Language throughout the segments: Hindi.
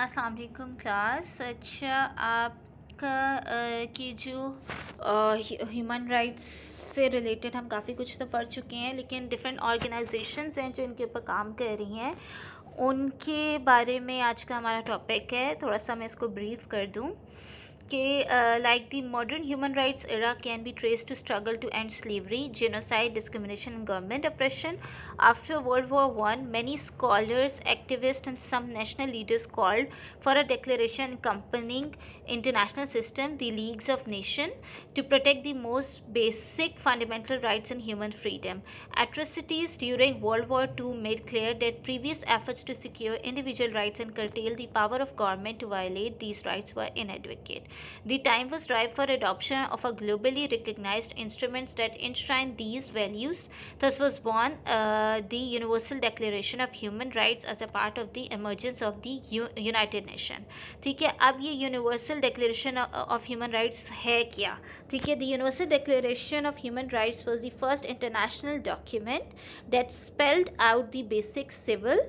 अस्सलाम वालेकुम क्लास। अच्छा, आपका कि जो ह्यूमन राइट्स से रिलेटेड हम काफ़ी कुछ तो पढ़ चुके हैं, लेकिन डिफरेंट ऑर्गेनाइजेशंस हैं जो इनके ऊपर काम कर रही हैं, उनके बारे में आज का हमारा टॉपिक है। थोड़ा सा मैं इसको ब्रीफ कर दूं कि like the modern human rights era can be traced to struggle to end slavery, genocide, discrimination, and government oppression. After World War One, many scholars, activists, and some national leaders called for a declaration accompanying international system, the Leagues of Nations, to protect the most basic fundamental rights and human freedom. Atrocities during World War II made clear that previous efforts to secure individual rights and curtail the power of government to violate these rights were inadequate. The time was ripe for adoption of a globally recognized instruments that enshrine these values. Thus was born the Universal Declaration of Human Rights as a part of the emergence of the United Nations. ठीक है, अब ये universal declaration of human rights है क्या? ठीक है, the universal declaration of human rights was the first international document that spelled out the basic civil,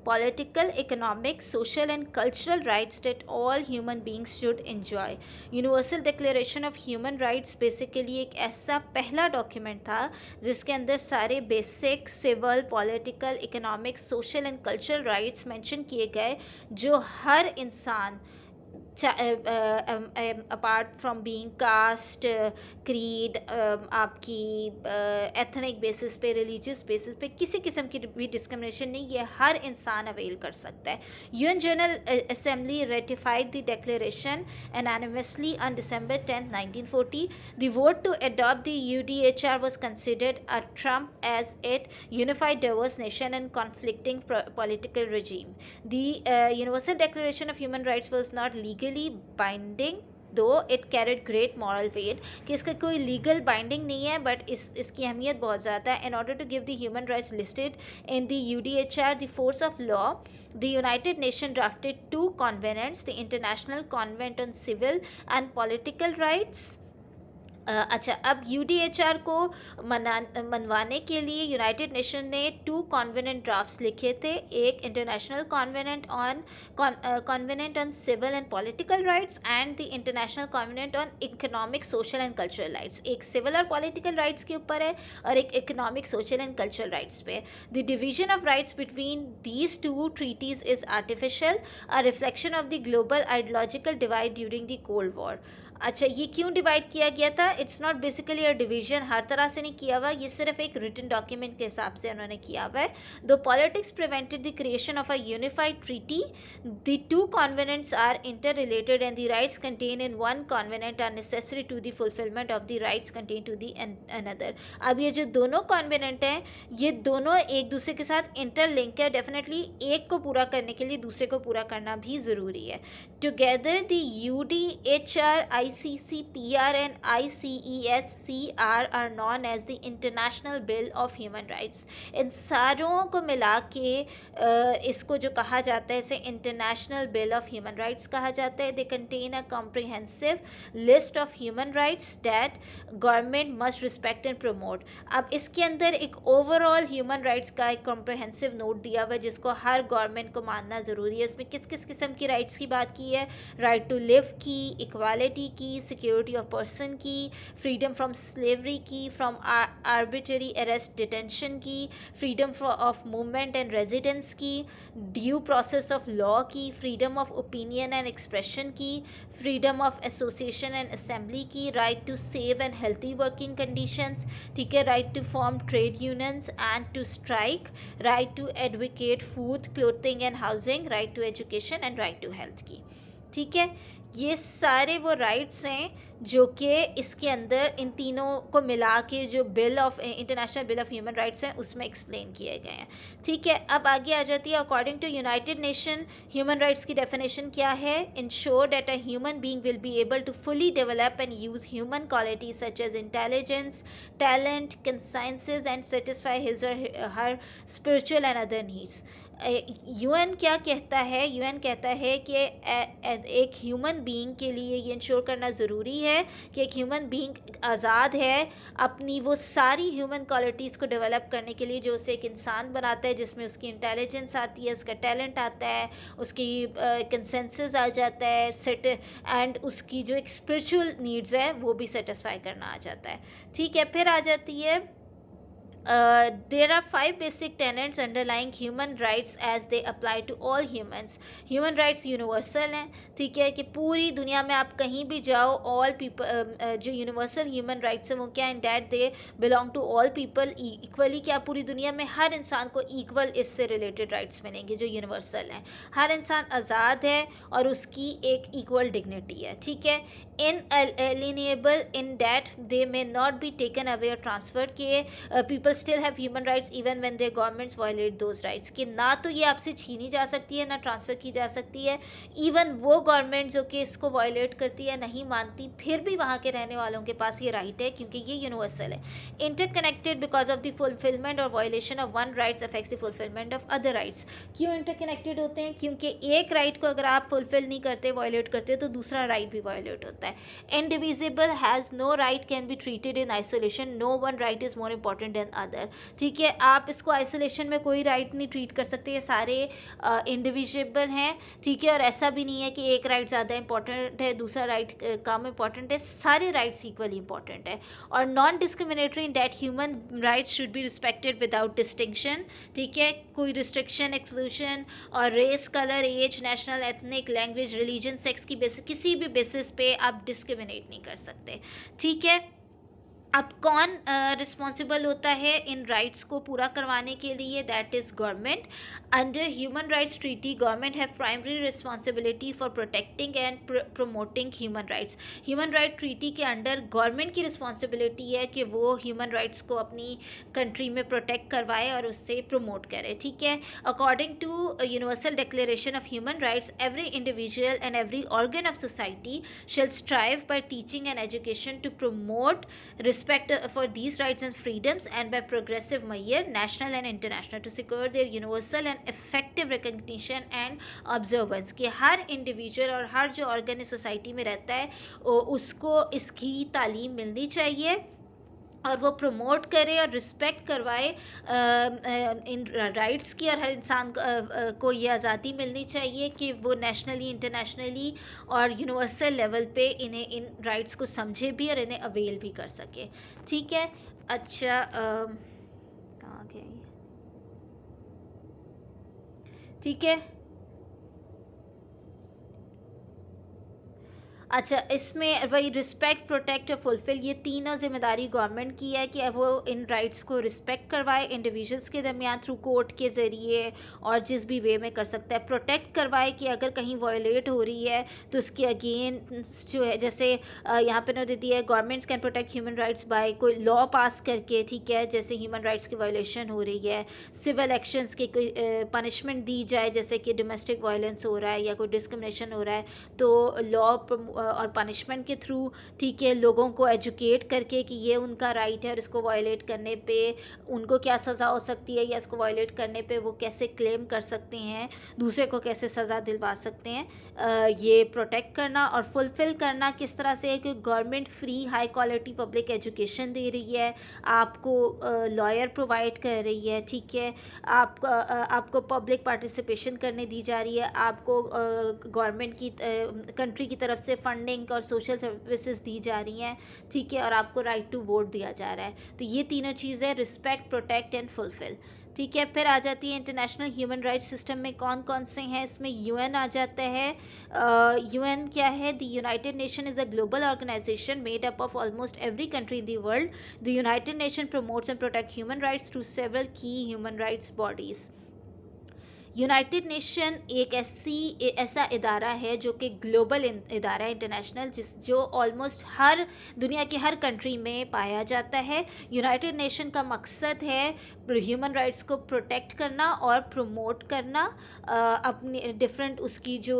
political, economic, social, and cultural rights that all human beings should enjoy. Universal declaration of human rights basically एक ऐसा पहला डॉक्यूमेंट था जिसके अंदर सारे basic civil, political, economic, social and cultural rights mention किए गए जो हर इंसान apart from being caste, creed, आपकी एथनिक बेसिस पे, रिलीजियस बेसिस पे किसी किस्म की भी डिस्क्रिमिनेशन नहीं, ये हर इंसान अवेल कर सकता है. UN general assembly ratified the declaration unanimously on December 10, 1940. The vote to adopt the UDHR was considered a trump as it unified diverse nation and conflicting political regime. The Universal Declaration of Human Rights was not legally binding, though it carried great moral weight, कि इसका कोई लीगल बाइंडिंग नहीं है, बट इसकी अहमियत बहुत ज़्यादा है. In order to give the human rights listed in the UDHR the force of law, the United Nation drafted two covenants, the international covenant on civil and political rights. अच्छा, अब UDHR को मनवाने के लिए यूनाइटेड नेशन ने 2 कॉन्वेनेंट ड्राफ्ट्स लिखे थे. एक international covenant on civil and political rights and the international covenant on economic, social and cultural rights. एक सिविल और पॉलिटिकल राइट्स के ऊपर है और एक economic, social and cultural rights पे. The division of rights between these 2 treaties is artificial, a reflection of the global ideological divide during the cold war. अच्छा, ये क्यों डिवाइड किया गया था? It's not basically a division, हर तरह से नहीं किया हुआ, ये सिर्फ एक रिटन डॉक्यूमेंट के हिसाब से उन्होंने किया हुआ है. दो politics prevented the creation of a unified treaty, the 2 covenants are interrelated and the rights contain in 1 covenant are necessary to the fulfilment of the rights contain to the another. अब ये जो दोनों कॉन्वेनेंट हैं, ये दोनों एक दूसरे के साथ इंटरलिंक है. डेफिनेटली एक को पूरा करने के लिए दूसरे को पूरा करना भी ज़रूरी है. Together the UDHR, ICC, PR and ICESCR are known as the International Bill of Human Rights. इन सारों को मिला के इसको जो कहा जाता है, इसे international bill of human rights कहा जाता है. They contain a comprehensive list of human rights that government must respect and promote. अब इसके अंदर एक ओवरऑल ह्यूमन राइट्स का एक कॉम्प्रिहेंसिव नोट दिया हुआ है जिसको हर गवर्नमेंट को मानना ज़रूरी है. इसमें किस किस किस्म की राइट्स की बात की है? राइट टू लिव की, इक्वालिटी की, सिक्योरिटी ऑफ पर्सन की, फ्रीडम फ्रॉम स्लेवरी की, फ्रॉम आर्बिट्ररी अरेस्ट डिटेंशन की, freedom of movement and residence की, ड्यू प्रोसेस ऑफ लॉ की, freedom of opinion and expression की, freedom of association and assembly की, right to save and healthy working conditions. ठीक है, right to form trade unions and to strike, right to advocate food, clothing and housing, right to education and right to health की. ठीक है, ये सारे वो राइट्स हैं जो कि इसके अंदर इन तीनों को मिला के जो bill of international bill of human rights हैं उसमें एक्सप्लेन किए गए हैं. ठीक है, अब आगे आ जाती है. According to United Nation, human rights की डेफिनेशन क्या है? Ensure that a human being will be able to fully develop and use human qualities such as intelligence, talent, consciences and satisfy his or her spiritual and other needs. UN क्या कहता है, यूएन कहता है कि एक ह्यूमन बीइंग के लिए ये इंश्योर करना ज़रूरी है कि एक ह्यूमन बीइंग आज़ाद है अपनी वो सारी ह्यूमन क्वालिटीज़ को डेवलप करने के लिए जो उसे एक इंसान बनाता है, जिसमें उसकी इंटेलिजेंस आती है, उसका टैलेंट आता है, उसकी कंसेंसस आ जाता है सेट, एंड उसकी जो एक स्पिरिचुअल नीड्स है वो भी सेटिस्फाई करना आ जाता है। ठीक है, फिर आ जाती है there are five basic tenets underlying human rights as they apply to all humans. Human rights universal हैं, ठीक है, कि पूरी दुनिया में आप कहीं भी जाओ, all people जो universal human rights हैं वो क्या हैं, that they belong to all people equally, क्या पूरी दुनिया में हर इंसान को equal इससे related rights मिलेंगे जो universal हैं। हर इंसान आज़ाद है और उसकी एक equal dignity है, ठीक है। Inalienable in that they may not be taken away or transferred, के people still have human rights even when their governments violate those rights, कि ना तो ये आपसे छीनी जा सकती है ना ट्रांसफ़र की जा सकती है। इवन वो गवर्नमेंट जो कि इसको वायलेट करती है, नहीं मानती, फिर भी वहाँ के रहने वालों के पास ये राइट है क्योंकि ये यूनिवर्सल है। Interconnected because of the fulfilment or violation of one rights affects the fulfilment of other rights. क्यों इंटरकनेक्टेड होते हैं? क्योंकि एक राइट को अगर आप फुलफिल नहीं करते, वायलेट करते, तो दूसरा राइट भी वायलेट होता है। Indivisible has no right can be treated in isolation, no one right is more important than other, ठीक है। आप इसको आइसोलेशन में कोई राइट नहीं ट्रीट कर सकते, ये सारे इंडिविजिबल हैं, ठीक है। और ऐसा भी नहीं है कि एक राइट ज़्यादा इंपॉर्टेंट है, दूसरा राइट कम इंपॉर्टेंट है, सारे राइट्स इक्वली इंपॉर्टेंट है। और non discriminatory in that human rights should be respected without distinction, ठीक है। कोई रिस्ट्रिक्शन, एक्सक्लूशन और race, colour, age, national, ethnic, language, religion, sex की बेसिस, किसी भी बेसिस पे आप डिस्क्रिमिनेट नहीं कर सकते, ठीक है। अब कौन रिस्पॉन्सिबल होता है इन राइट्स को पूरा करवाने के लिए? That is government. Under human rights treaty government have primary responsibility for protecting and promoting human rights. Human right treaty के अंडर गवर्नमेंट की रिस्पॉन्सिबिलिटी है कि वो ह्यूमन राइट्स को अपनी कंट्री में प्रोटेक्ट करवाए और उससे प्रमोट करे, ठीक है। According to universal declaration of human rights, every individual and every organ of society shall strive by teaching and education to promote respect for these rights and freedoms and by progressive measure national and international to secure their universal and effective recognition and observance, कि हर इंडिविजुअल और हर जो ऑर्गन इस सोसाइटी में रहता है उसको इसकी तालीम मिलनी चाहिए और वो प्रमोट करे और रिस्पेक्ट करवाए इन राइट्स की, और हर इंसान को ये आज़ादी मिलनी चाहिए कि वो नेशनली, इंटरनेशनली और यूनिवर्सल लेवल पे इन्हें इन राइट्स को समझे भी और इन्हें अवेल भी कर सके, ठीक है। अच्छा, कहाँ गई, ठीक है। अच्छा, इसमें वही रिस्पेक्ट, प्रोटेक्ट और फुलफिल, ये तीनों जिम्मेदारी गवर्नमेंट की है कि वो इन राइट्स को रिस्पेक्ट करवाए इंडिविजुअल्स के दरमियान थ्रू कोर्ट के ज़रिए और जिस भी वे में कर सकता है। प्रोटेक्ट करवाए कि अगर कहीं वायलेट हो रही है तो उसके अगेंस्ट जो है, जैसे यहाँ पे उन्होंने दी है, governments can protect human rights by कोई लॉ पास करके, ठीक है, जैसे ह्यूमन राइट्स की वायलेशन हो रही है। सिविल एक्शंस के कोई पनिशमेंट दी जाए, जैसे कि डोमेस्टिक वायलेंस हो रहा है या कोई डिस्क्रिमिनेशन हो रहा है, तो लॉ और पनिशमेंट के थ्रू, ठीक है, लोगों को एजुकेट करके कि ये उनका राइट है और इसको वायलेट करने पे उनको क्या सज़ा हो सकती है, या इसको वायलेट करने पे वो कैसे क्लेम कर सकते हैं, दूसरे को कैसे सज़ा दिलवा सकते हैं। ये प्रोटेक्ट करना और फुलफ़िल करना किस तरह से है कि government free high quality public education दे रही है, आपको लॉयर प्रोवाइड कर रही है, ठीक है, आपको पब्लिक पार्टिसिपेशन करने दी जा रही है, आपको गवर्नमेंट की कंट्री की तरफ से फंडिंग और सोशल सर्विसेज दी जा रही हैं, ठीक है, और आपको राइट टू वोट दिया जा रहा है। तो ये तीनों चीज़ें रिस्पेक्ट, प्रोटेक्ट एंड फुलफिल, ठीक है। फिर आ जाती है इंटरनेशनल ह्यूमन राइट्स सिस्टम में कौन कौन से हैं, इसमें यूएन आ जाता है। यूएन क्या है? The United Nation is a global organisation made up of almost every country in the world. The United Nation promotes and protect human rights through several key human rights bodies. United Nation एक ऐसा इदारा है जो कि ग्लोबल इदारा है, इंटरनेशनल, जो ऑलमोस्ट हर दुनिया की हर कंट्री में पाया जाता है। यूनाइटेड नेशन का मकसद है ह्यूमन राइट्स को प्रोटेक्ट करना और प्रमोट करना अपनी डिफरेंट उसकी जो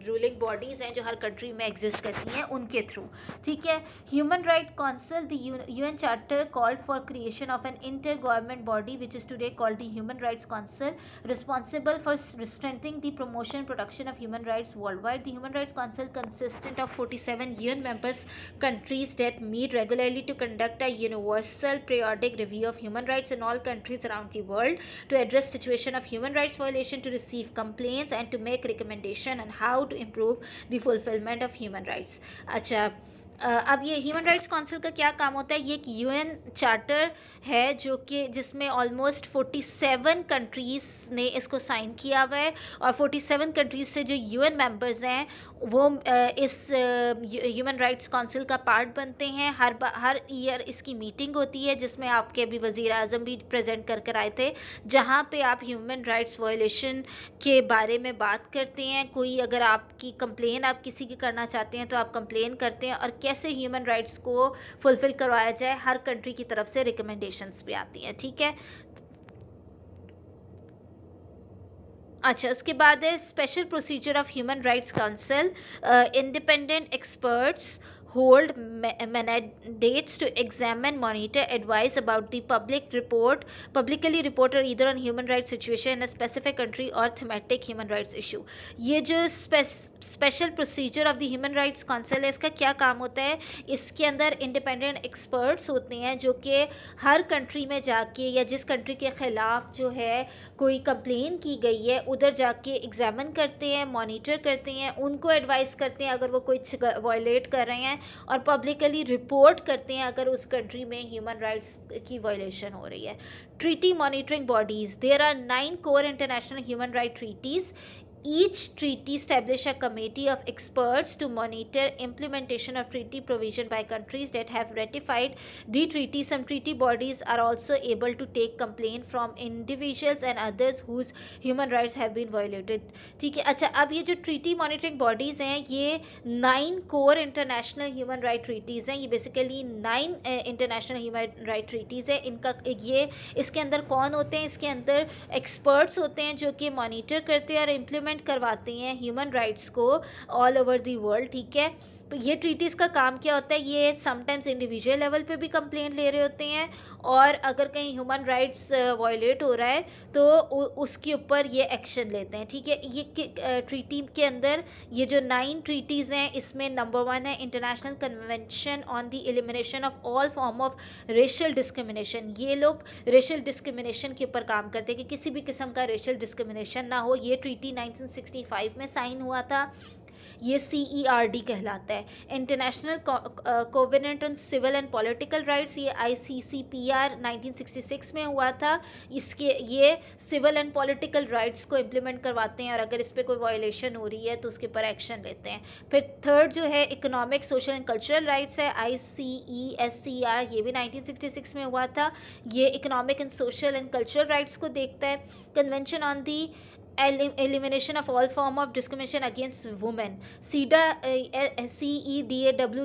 रूलिंग बॉडीज़ हैं जो हर कंट्री में एग्जिस्ट करती हैं उनके थ्रू, ठीक है। Human right council, the UN charter called for creation of an inter government body which is today called the human Human Rights Council responsible for strengthening the promotion and protection of human rights worldwide. The Human Rights Council consistent of 47 UN members countries that meet regularly to conduct a universal periodic review of human rights in all countries around the world, to address situation of human rights violation, to receive complaints and to make recommendation on how to improve the fulfillment of human rights. अच्छा, अब ये ह्यूमन राइट्स काउंसिल का क्या काम होता है? ये एक यूएन चार्टर है जो कि जिसमें ऑलमोस्ट 47 कंट्रीज़ ने इसको साइन किया हुआ है, और 47 कंट्रीज़ से जो यूएन मेंबर्स हैं वो इस ह्यूमन राइट्स काउंसिल का पार्ट बनते हैं. हर ईयर इसकी मीटिंग होती है जिसमें आपके अभी वज़ीर आज़म भी प्रेजेंट कर कर आए थे, जहाँ पे आप ह्यूमन राइट्स वायलेशन के बारे में बात करते हैं. कोई अगर आपकी कंप्लेन आप किसी की करना चाहते हैं तो आप कंप्लेन करते हैं, और कैसे ह्यूमन राइट्स को फुलफ़िल करवाया जाए हर कंट्री की तरफ से रिकमेंडेशंस भी आती हैं. ठीक है. अच्छा, उसके बाद है special procedure of human rights council. Independent experts hold mandates to examine, monitor, advise about the publicly report or either on human rights situation in a specific country or thematic human rights issue. ये जो special procedure of the human rights council है, इसका क्या काम होता है? इसके अंदर इंडिपेंडेंट एक्सपर्ट्स होते हैं जो कि हर कंट्री में जाके या जिस कंट्री के ख़िलाफ़ जो है कोई कंप्लेन की गई है उधर जाके एग्जामिन करते हैं, मॉनिटर करते हैं, उनको एडवाइस करते हैं अगर वो कुछ वायलेट कर रहे हैं, और पब्लिकली रिपोर्ट करते हैं अगर उस कंट्री में ह्यूमन राइट्स की वायलेशन हो रही है. Treaty monitoring bodies. There are 9 core international human right treaties. Each treaty establish a committee of experts to monitor implementation of treaty provision by countries that have ratified the treaty. Some treaty bodies are also able to take complaint from individuals and others whose human rights have been violated. ठीक है. अच्छा, अब ये जो ट्रीटी मॉनिटरिंग बॉडीज़ हैं ये 9 core international human right treaties हैं. ये basically 9 international human right treaties हैं. इनका ये इसके अंदर कौन होते हैं? इसके अंदर एक्सपर्ट्स होते हैं जो कि मॉनिटर करते हैं और इम्प्लीमेंट करवाते हैं ह्यूमन राइट्स को ऑल ओवर दी वर्ल्ड. ठीक है. तो ये ट्रीटीज़ का काम क्या होता है? ये समटाइम्स इंडिविजुअल लेवल पे भी कंप्लेंट ले रहे होते हैं, और अगर कहीं ह्यूमन राइट्स वायलेट हो रहा है तो उसके ऊपर ये एक्शन लेते हैं. ठीक है. ये ट्रीटी के अंदर ये जो 9 ट्रीटीज़ हैं इसमें नंबर 1 है international convention on the elimination of all form of racial discrimination. ये लोग रेशियल डिस्क्रिमिनेशन के ऊपर काम करते हैं कि किसी भी किस्म का रेशियल डिस्क्रिमिनेशन ना हो. ये ट्रीटी 1965 में साइन हुआ था. ये CERD कहलाता है, international covenant on civil and political rights. ये ICCPR 1966 में हुआ था. ये सिविल एंड पॉलिटिकल राइट्स को इम्प्लीमेंट करवाते हैं, और अगर इस पर कोई वायलेशन हो रही है तो उसके ऊपर एक्शन लेते हैं. फिर थर्ड जो है economic, social and cultural rights है, ICESCR. ये भी 1966 में हुआ था. ये economic and social and cultural rights को देखता है. Convention on the elimination of all form of discrimination against women, CEDAW,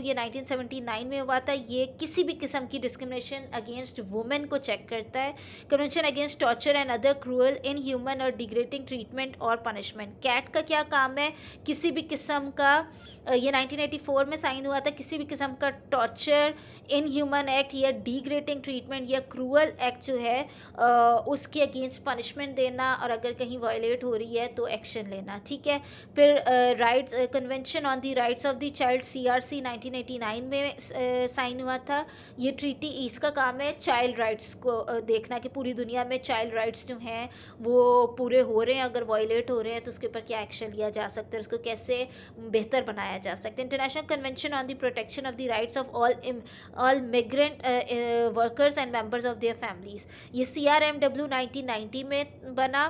ये 1979 में हुआ था. ये किसी भी किस्म की डिस्क्रिमिनेशन अगेंस्ट वुमेन को चेक करता है. Convention against torture and other cruel, inhuman और डिग्रेडिंग ट्रीटमेंट और पनिशमेंट. कैट का क्या काम है? किसी भी किस्म का, ये 1984 में साइन हुआ था. किसी भी किस्म का टॉर्चर, इनह्यूमन एक्ट या डिग्रेडिंग ट्रीटमेंट या क्रूअल एक्ट जो है उसके अगेंस्ट पनिशमेंट देना, और अगर कहीं वायलेट हो रही है तो एक्शन लेना. ठीक है. फिर rights, convention on the rights of the child, CRC 1989 में साइन हुआ था. ये ट्रीटी, इसका काम है चाइल्ड राइट्स को देखना कि पूरी दुनिया में चाइल्ड राइट्स जो हैं वो पूरे हो रहे हैं, अगर वायलेट हो रहे हैं तो उसके ऊपर क्या एक्शन लिया जा सकता है, उसको कैसे बेहतर बनाया जा सकता है. International convention on the protection of the rights of all migrant workers and members of their families. ये CRMW 1990 में बना,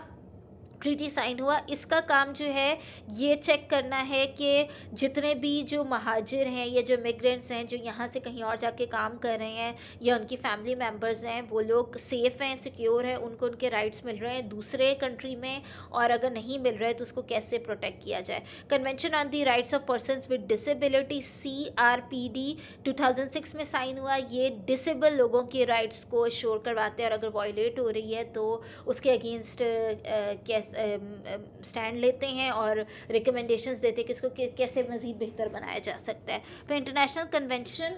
ट्रीटी साइन हुआ. इसका काम जो है ये चेक करना है कि जितने भी जो महाजिर हैं या जो मिग्रेंट्स हैं जो यहाँ से कहीं और जाके काम कर रहे हैं या उनकी फैमिली मेम्बर्स हैं, वो लोग सेफ़ हैं, सिक्योर हैं, उनको उनके राइट्स मिल रहे हैं दूसरे कंट्री में, और अगर नहीं मिल रहे तो उसको कैसे प्रोटेक्ट किया जाए. Convention on the rights of persons with disability, CRPD 2006 में साइन हुआ. ये डिसेबल लोगों के राइट्स को श्योर करवाते हैं, और अगर वायलेट हो रही है तो उसके अगेंस्ट कैसे स्टैंड लेते हैं और रिकमेंडेशंस देते हैं कि इसको कैसे मज़ीद बेहतर बनाया जा सकता है. फिर international convention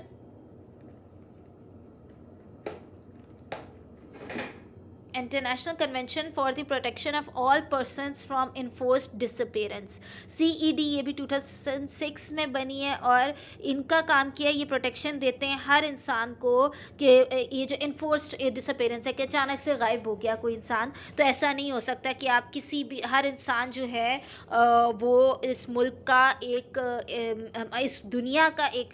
international convention for the protection of all persons from enforced disappearance, CED, ये भी 2006 में बनी है और इनका काम किया ये प्रोटेक्शन देते हैं हर इंसान को कि ये जो इन्फोर्स्ड डिसअपीयरेंस है कि अचानक से गायब हो गया कोई इंसान, तो ऐसा नहीं हो सकता कि आप किसी भी, हर इंसान जो है वो इस मुल्क का एक इस दुनिया का एक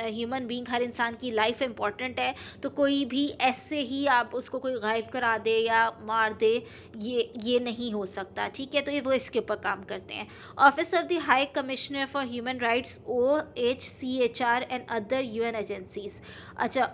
ह्यूमन बीइंग, हर इंसान की लाइफ इम्पॉर्टेंट है, तो कोई भी ऐसे ही आप उसको कोई गायब करा दे या मार दे, ये नहीं हो सकता, ठीक है। तो ये वो इसके ऊपर काम करते हैं। Office of the high commissioner for human rights, OHCHR and other UN agencies. अच्छा,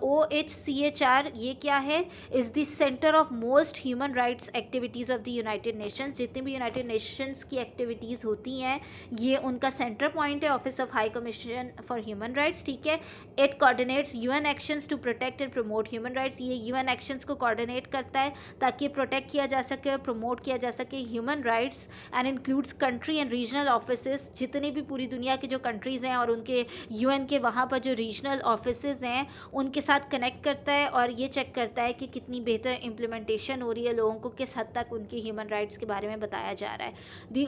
OHCHR ये क्या है? Is the centre of most human rights activities of the United Nations. जितनी भी यूनाइटेड नेशंस की एक्टिविटीज़ होती हैं ये उनका सेंटर पॉइंट है, office of high commission for human rights, ठीक है। It coordinates UN actions to protect and promote human rights. ये UN एक्शंस को कोऑर्डिनेट करता है ताकि प्रोटेक्ट किया जा सके, प्रमोट किया जा सके human rights, and includes country and regional offices. जितनी भी पूरी दुनिया की जो कंट्रीज़ हैं और उनके UN के वहाँ पर जो रीजनल ऑफिसेज हैं उनके साथ कनेक्ट करता है और ये चेक करता है कि कितनी बेहतर इम्प्लीमेंटेशन हो रही है, लोगों को किस हद तक उनकी ह्यूमन राइट्स के बारे में बताया जा रहा है। दी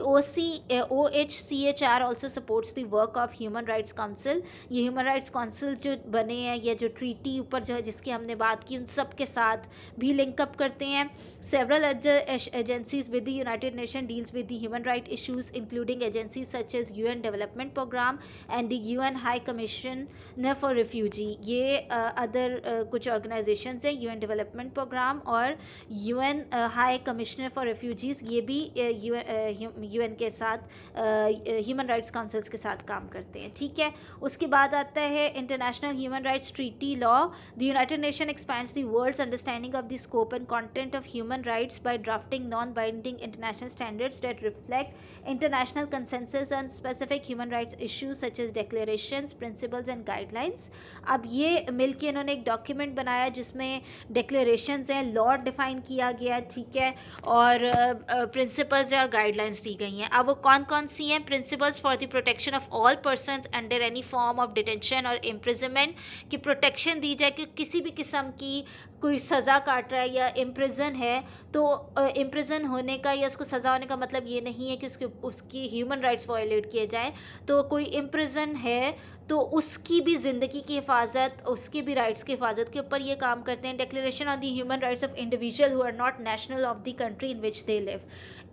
OHCHR also supports the work of human rights council. ये ह्यूमन राइट्स काउंसिल जो बने हैं या जो ट्रीटी ऊपर जो है जिसकी हमने बात की, उन सब के साथ भी लिंकअप करते हैं। Several other agencies with the United Nation deals with the human right issues including agencies such as UN development programme and the UN high commissioner for refugee. ये अदर कुछ ऑर्गेनाइजेशंस हैं, UN डेवलपमेंट प्रोग्राम और UN high commissioner for refugees, ये भी UN के साथ ह्यूमन राइट्स काउंसिल्स के साथ काम करते हैं, ठीक है। उसके बाद आता है international human rights treaty law. The United Nation expands the world's understanding of the scope and content of human rights by drafting non binding international standards that reflect international consensus on specific human rights issues such as declarations, principles and guidelines. अब ये मिलके इन्होंने एक डॉक्यूमेंट बनाया जिसमें डिक्लेरेशंस हैं, लॉ डिफाइन किया गया, ठीक है, और प्रिंसिपल्स और गाइडलाइंस दी गई हैं। अब वो कौन कौन सी हैं? Principles for the protection of all persons under any form of detention और इम्प्रिजनमेंट, की प्रोटेक्शन दी जाए कि किसी भी किस्म की कोई सज़ा काट रहा है या इम्प्रिजन है, तो इम्प्रिजन होने का या उसको सज़ा होने का मतलब ये नहीं है कि उसकी ह्यूमन राइट्स वायलेट किए जाएँ। तो कोई इम्प्रिजन है तो उसकी भी ज़िंदगी की हिफाजत, उसकी भी राइट्स की हिफाजत के ऊपर ये काम करते हैं। Declaration on the human rights of individual who are not national of the country in which they live.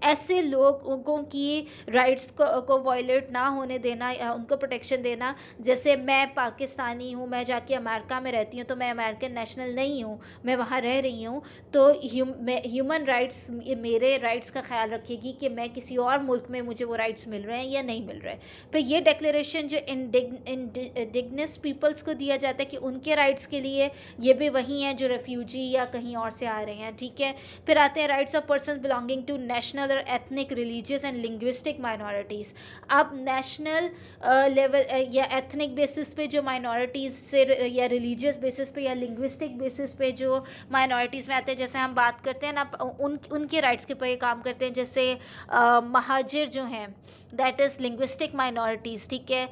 ऐसे लोगों की राइट्स को वायलेट ना होने देना या उनको प्रोटेक्शन देना। जैसे मैं पाकिस्तानी हूँ, मैं जाके अमेरिका में रहती हूँ तो मैं अमेरिकन नेशनल नहीं हूँ, मैं वहाँ रह रही हूँ, तो ह्यूमन राइट्स मेरे राइट्स का ख्याल रखेगी कि मैं किसी और मुल्क में मुझे वो राइट्स मिल रहे हैं या नहीं मिल रहे। फिर ये डिक्लेरेशन जो इंडिजिनस पीपल्स को दिया जाता है कि उनके राइट्स के लिए, ये भी वही हैं जो रेफ्यूजी या कहीं और से आ रहे हैं, ठीक है। फिर आते हैं rights of person belonging to national or ethnic, religious and linguistic minorities. अब नेशनल लेवल या एथनिक बेसिस पे जो माइनॉरिटीज़ से या रिलीजियस बेसिस पे या लिंग्विस्टिक बेसिस पे जो माइनॉरिटीज़ में आते हैं, जैसे हम बात करते हैं ना उनके राइट्स के ऊपर ये काम करते हैं। जैसे महाजिर जो हैं, दैट इज़ लिंग्विस्टिक माइनॉरिटीज़, ठीक है।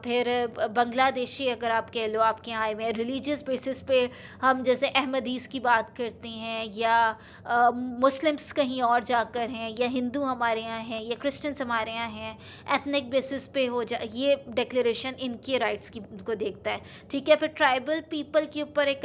फिर बांग्लादेशी अगर आप कह लो, आपके यहाँ आए हुए हैं। रिलीजियस बेसिस पे हम जैसे अहमदीज़ की बात करते हैं या मुस्लिम्स कहीं और जाकर हैं, या हिंदू हमारे यहाँ हैं, या क्रिश्चियंस हमारे यहाँ हैं। एथनिक बेसिस पे हो जा, ये डिक्लेरेशन इनके राइट्स की को देखता है, ठीक है। फिर ट्राइबल पीपल के ऊपर एक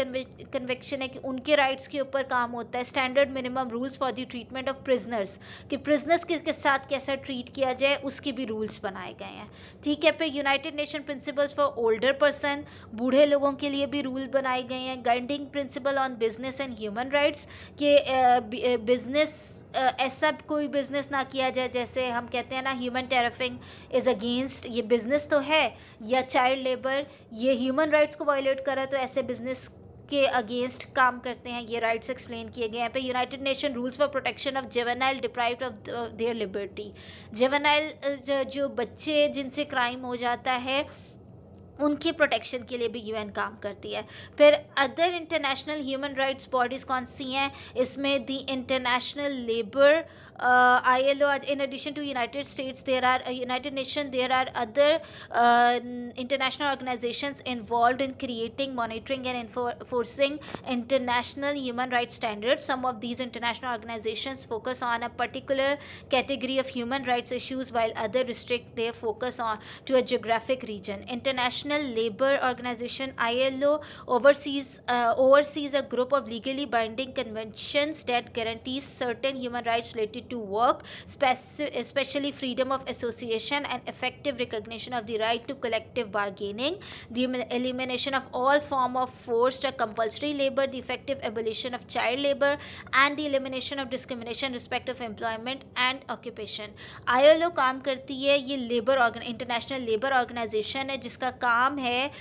कन्वेक्शन है कि उनके राइट्स के ऊपर काम होता है। Standard minimum rules for the treatment of prisoners, कि प्रिजनर्स के साथ कैसा ट्रीट किया जाए, उसके भी रूल्स बनाए गए हैं, ठीक है। फिर United nation principles for older person, बूढ़े लोगों के लिए भी रूल बनाए गए हैं। Guiding principal on business and human rights, के बिजनेस ऐसा कोई बिज़नेस ना किया जाए, जैसे हम कहते हैं ना ह्यूमन ट्रैफिकिंग इज़ अगेंस्ट, ये बिज़नेस तो है, या चाइल्ड लेबर, ये ह्यूमन राइट्स को वायलेट कर रहा है, तो ऐसे बिज़नेस के अगेंस्ट काम करते हैं। ये राइट्स एक्सप्लेन किए गए हैं। पे United Nation rules for protection of juvenile deprived of their liberty, juvenile जो बच्चे जिनसे क्राइम हो जाता है उनके प्रोटेक्शन के लिए भी UN काम करती है। फिर other international human rights bodies कौन सी हैं? इसमें the international labour ILO, in addition to United States, there are United Nations, there are other international organizations involved in creating, monitoring, and enforcing international human rights standards. Some of these international organizations focus on a particular category of human rights issues, while others restrict their focus on to a geographic region. International Labour Organization ILO oversees a group of legally binding conventions that guarantees certain human rights related to work, especially freedom of association and effective recognition of the right to collective bargaining, the elimination of all form of forced or compulsory labor, the effective abolition of child labor, and the elimination of discrimination respect of employment and occupation. ILO काम करती है, ये लेबर इंटरनेशनल लेबर ऑर्गेनाइजेशन है जिसका काम है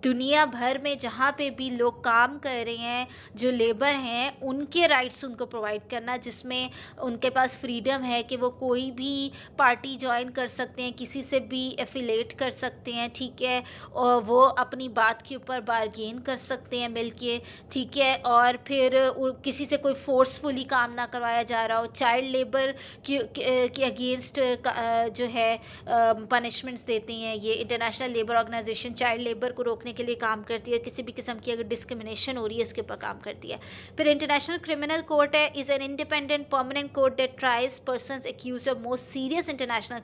दुनिया भर में जहाँ पे भी लोग काम कर रहे हैं, जो लेबर हैं, उनके राइट्स उनको प्रोवाइड करना, जिसमें उनके पास फ्रीडम है कि वो कोई भी पार्टी ज्वाइन कर सकते हैं, किसी से भी एफिलेट कर सकते हैं, ठीक है, और वो अपनी बात के ऊपर बार्गेन कर सकते हैं मिलके, ठीक है, और फिर किसी से कोई फोर्सफुली काम ना करवाया जा रहा हो, चाइल्ड लेबर के अगेंस्ट जो है पनिशमेंट्स देती हैं। ये international labour organisation child labour को रोकने के लिए काम करती है, किसी भी किस्म की अगर डिस्क्रिमिनेशन हो रही है इसके ऊपर काम करती है। फिर इंटरनेशनल क्रिमिनल कोर्ट है, is an independent permanent court that tries persons accused of most serious international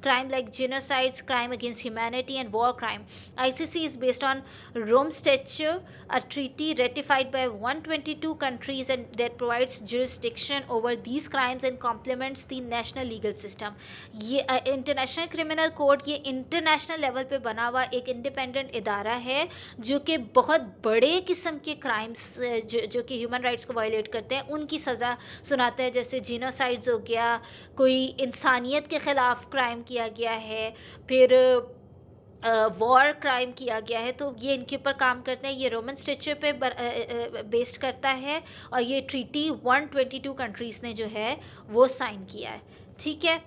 crime like genocides, crime against humanity, and war crime. ICC is based on Rome Statute, a treaty ratified by 122 countries and that provides jurisdiction over these crimes and complements the national legal system. ये इंटरनेशनल क्रिमिनल कोर्ट ये इंटरनेशनल लेवल पे बना हुआ एक इंडिपेंडेंट इदारा है जो कि बहुत बड़े किस्म के क्राइम्स जो कि ह्यूमन राइट्स को वायलेट करते हैं उनकी सज़ा सुनाता है, जैसे जीनोसाइड्स हो गया, कोई इंसानियत के ख़िलाफ़ क्राइम किया गया है, फिर वॉर क्राइम किया गया है, तो ये इनके ऊपर काम करते हैं। ये रोमन स्टेचर पे बेस्ड करता है और ये ट्रीटी 122 कंट्रीज़ ने जो है वो साइन किया है, ठीक है।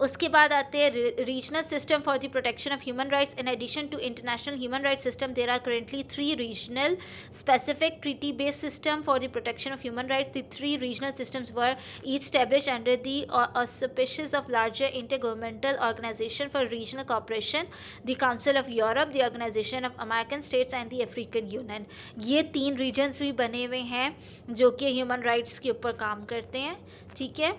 उसके बाद आते हैं regional system for the protection of human rights. In addition to international human rights system there are currently 3 regional specific treaty based system for the protection of human rights. The 3 regional systems were each established under the auspices of larger intergovernmental organization for regional cooperation, the Council of Europe, the Organization of American States and the African Union। ये 3 रीजन्स भी बने हुए हैं जो कि ह्यूमन राइट्स के ऊपर काम करते हैं, ठीक है।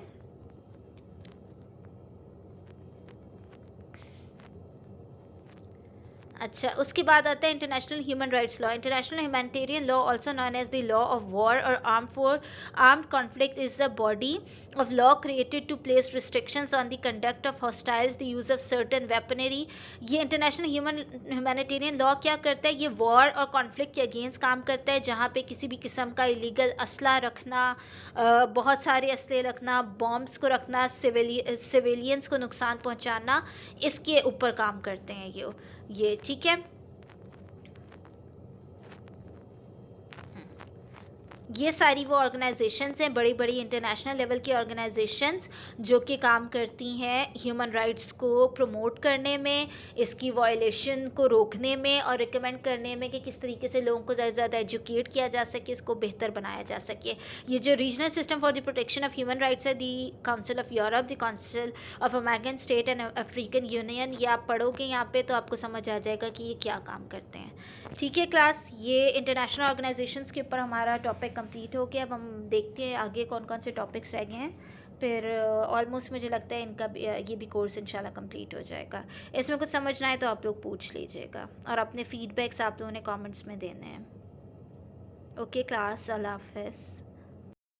अच्छा, उसके बाद आता है international human rights law. International humanitarian law also known as the law of war or armed conflict is the body of law created to place restrictions on the conduct of hostiles, the use of certain weaponry. ये इंटरनेशनल ह्यूमैनिटेरियन लॉ क्या करता है, ये वॉर और कॉन्फ्लिक्ट के अगेंस्ट काम करता है, जहाँ पे किसी भी किस्म का इलीगल असला रखना, बहुत सारे असले रखना, बॉम्ब्स को रखना, सिविलियंस को नुकसान पहुँचाना, इसके ऊपर काम करते हैं ये ठीक है। ये सारी वो ऑर्गेनाइजेशंस हैं, बड़ी बड़ी इंटरनेशनल लेवल की ऑर्गेनाइजेशंस जो कि काम करती हैं ह्यूमन राइट्स को प्रमोट करने में, इसकी वायलेशन को रोकने में और रिकमेंड करने में कि किस तरीके से लोगों को ज़्यादा से ज़्यादा एजुकेट किया जा सके, इसको बेहतर बनाया जा सके। ये जो regional system for the protection of human rights है, the Council of Europe, the Council of American State and African Union, ये आप पढ़ोगे यहाँ पे तो आपको समझ आ जाएगा कि ये क्या काम करते हैं, ठीक है क्लास। ये इंटरनेशनल ऑर्गेनाइजेशंस के ऊपर हमारा टॉपिक कंप्लीट हो गया। अब हम देखते हैं आगे कौन कौन से टॉपिक्स रह गए हैं, फिर ऑलमोस्ट मुझे लगता है इनका ये भी कोर्स इंशाल्लाह कंप्लीट हो जाएगा। इसमें कुछ समझना है तो आप लोग पूछ लीजिएगा और अपने फीडबैक्स आप लोगों ने कमेंट्स में देने हैं। ओके क्लास, अल्लाह हाफ़िज़।